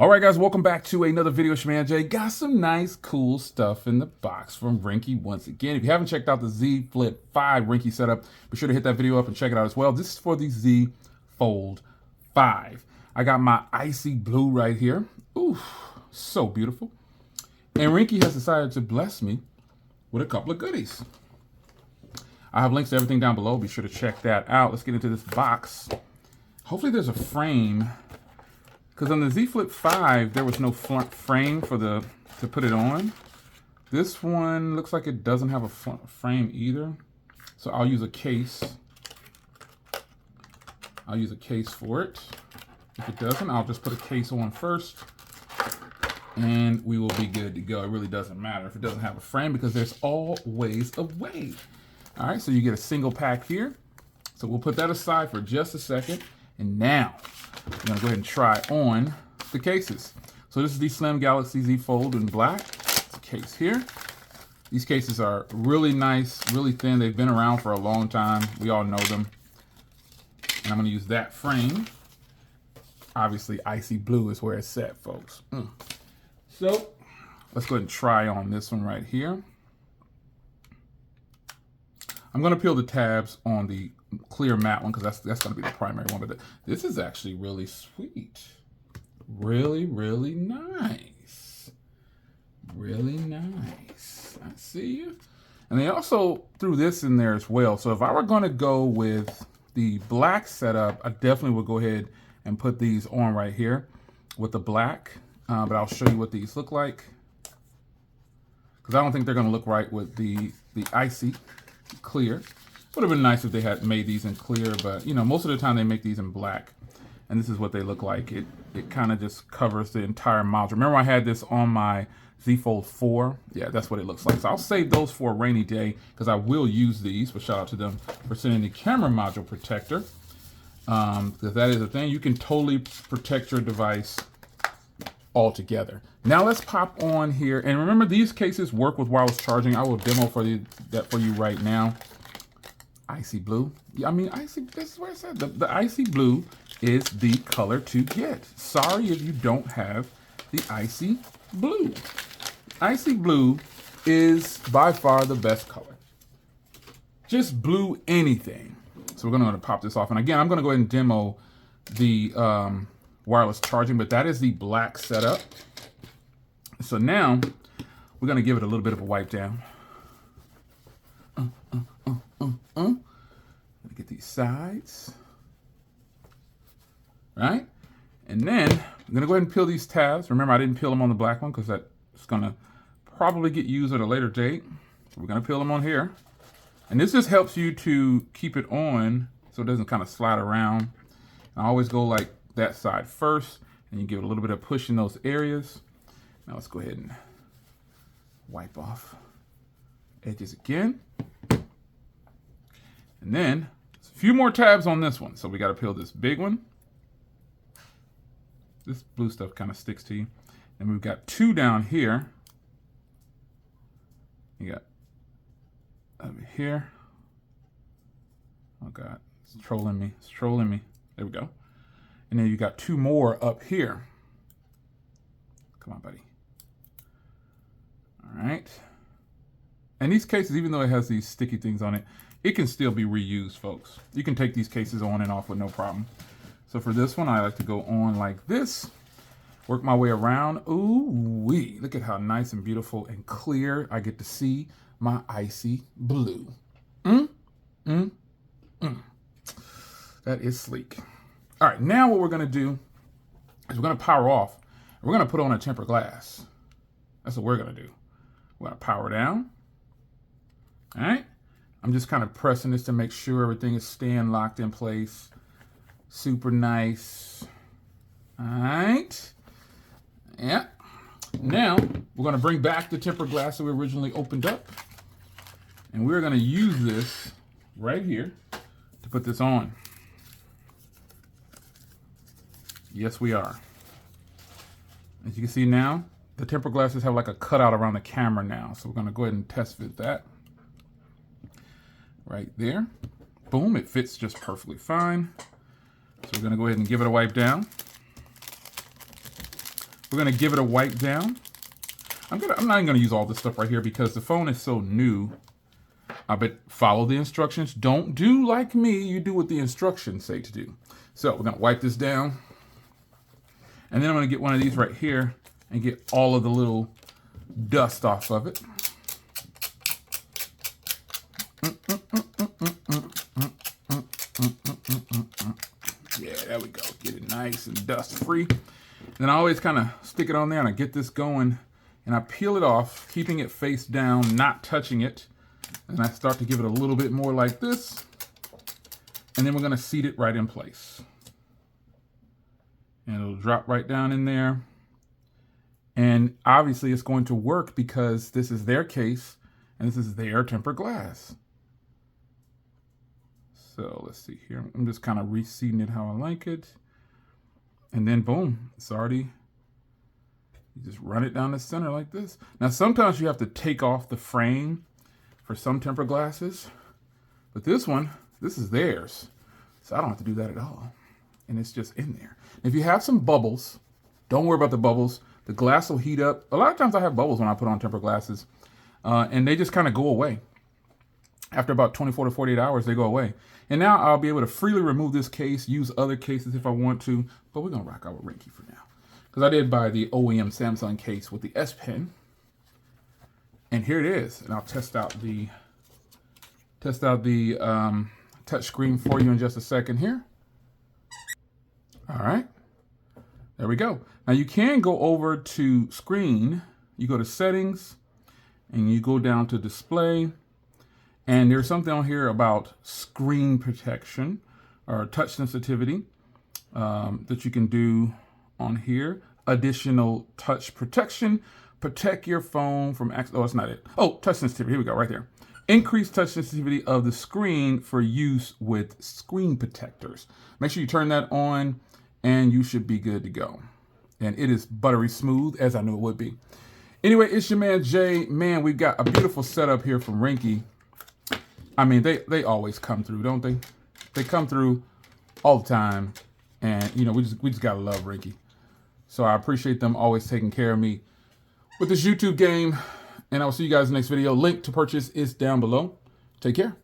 All right, guys, welcome back to another video. Shman J. Got some nice, cool stuff in the box from Ringke once again. If you haven't checked out the Z Flip 5 Ringke setup, be sure to hit that video up and check it out as well. This is for the Z Fold 5. I got my icy blue right here. Ooh, so beautiful. And Ringke has decided to bless me with a couple of goodies. I have links to everything down below. Be sure to check that out. Let's get into this box. Hopefully there's a frame. Because on the Z Flip 5, there was no frame to put it on. This one looks like it doesn't have a frame either. So I'll use a case. I'll use a case for it. If it doesn't, I'll just put a case on first. And we will be good to go. It really doesn't matter if it doesn't have a frame because there's always a way. All right, so you get a single pack here. So we'll put that aside for just a second. And now, I'm gonna go ahead and try on the cases. So this is the Slim Galaxy Z Fold in black. It's a case here. These cases are really nice, really thin. They've been around for a long time. We all know them. And I'm gonna use that frame. Obviously, icy blue is where it's set, folks. So let's go ahead and try on this one right here. I'm gonna peel the tabs on the clear matte one because that's gonna be the primary one. But this is actually really sweet. Really, really nice. Really nice. I see you. And they also threw this in there as well. So if I were gonna go with the black setup, I definitely would go ahead and put these on right here with the black. But I'll show you what these look like. Because I don't think they're gonna look right with the icy clear. Would have been nice if they had made these in clear, but you know, most of the time they make these in black. And this is what they look like. It kind of just covers the entire module. Remember I had this on my Z Fold 4? Yeah, that's what it looks like. So I'll save those for a rainy day because I will use these, but shout out to them for sending the camera module protector. Because that is a thing. You can totally protect your device altogether. Now let's pop on here. And remember, these cases work with wireless charging. I will demo that for you right now. Icy blue. I mean, icy, this is where it said the icy blue is the color to get. Sorry if you don't have the icy blue. Icy blue is by far the best color. Just blue anything. So we're going to pop this off. And again, I'm going to go ahead and demo the wireless charging, but that is the black setup. So now we're going to give it a little bit of a wipe down. Get these sides, right? And then I'm gonna go ahead and peel these tabs. Remember, I didn't peel them on the black one because that's gonna probably get used at a later date. So we're gonna peel them on here. And this just helps you to keep it on so it doesn't kind of slide around. And I always go like that side first, and you give it a little bit of push in those areas. Now let's go ahead and wipe off edges again. And then a few more tabs on this one. So we got to peel this big one. This blue stuff kind of sticks to you. And we've got two down here. You got over here. Oh God, it's trolling me. It's trolling me. There we go. And then you got two more up here. Come on, buddy. All right. And these cases, even though it has these sticky things on it, it can still be reused, folks. You can take these cases on and off with no problem. So for this one, I like to go on like this, work my way around. Ooh-wee, look at how nice and beautiful and clear I get to see my icy blue. That is sleek. All right, now what we're gonna do is we're gonna power off. And we're gonna put on a tempered glass. That's what we're gonna do. We're gonna power down. All right. I'm just kind of pressing this to make sure everything is staying locked in place. Super nice. All right. Yeah. Now, we're going to bring back the tempered glass that we originally opened up. And we're going to use this right here to put this on. Yes, we are. As you can see now, the tempered glasses have like a cutout around the camera now. So we're going to go ahead and test fit that. Right there. Boom, it fits just perfectly fine. So we're gonna go ahead and give it a wipe down. We're gonna give it a wipe down. I'm not even gonna use all this stuff right here because the phone is so new. But follow the instructions. Don't do like me. You do what the instructions say to do. So we're gonna wipe this down. And then I'm gonna get one of these right here and get all of the little dust off of it. Yeah, there we go. Get it nice and dust free. Then I always kind of stick it on there and I get this going and I peel it off, keeping it face down, not touching it. And I start to give it a little bit more like this. And then we're gonna seat it right in place. And it'll drop right down in there. And obviously it's going to work because this is their case and this is their tempered glass. So let's see here. I'm just kind of reseating it how I like it. And then boom, it's already, you just run it down the center like this. Now sometimes you have to take off the frame for some tempered glasses, but this one, this is theirs. So I don't have to do that at all. And it's just in there. If you have some bubbles, don't worry about the bubbles. The glass will heat up. A lot of times I have bubbles when I put on tempered glasses and they just kind of go away. After about 24 to 48 hours, they go away. And now I'll be able to freely remove this case, use other cases if I want to, but we're gonna rock out with Ringke for now. Because I did buy the OEM Samsung case with the S Pen. And here it is. And I'll test out the touch screen for you in just a second here. All right, there we go. Now you can go over to screen, you go to settings, and you go down to display, and there's something on here about screen protection or touch sensitivity that you can do on here. Additional touch protection, protect your phone from oh, it's not it. Oh, touch sensitivity, here we go, right there. Increase touch sensitivity of the screen for use with screen protectors. Make sure you turn that on and you should be good to go. And it is buttery smooth, as I knew it would be. Anyway, it's your man Jay. Man, we've got a beautiful setup here from Ringke. I mean, they always come through, don't they? They come through all the time. And, you know, we just got to love Ringke. So I appreciate them always taking care of me with this YouTube game. And I will see you guys in the next video. Link to purchase is down below. Take care.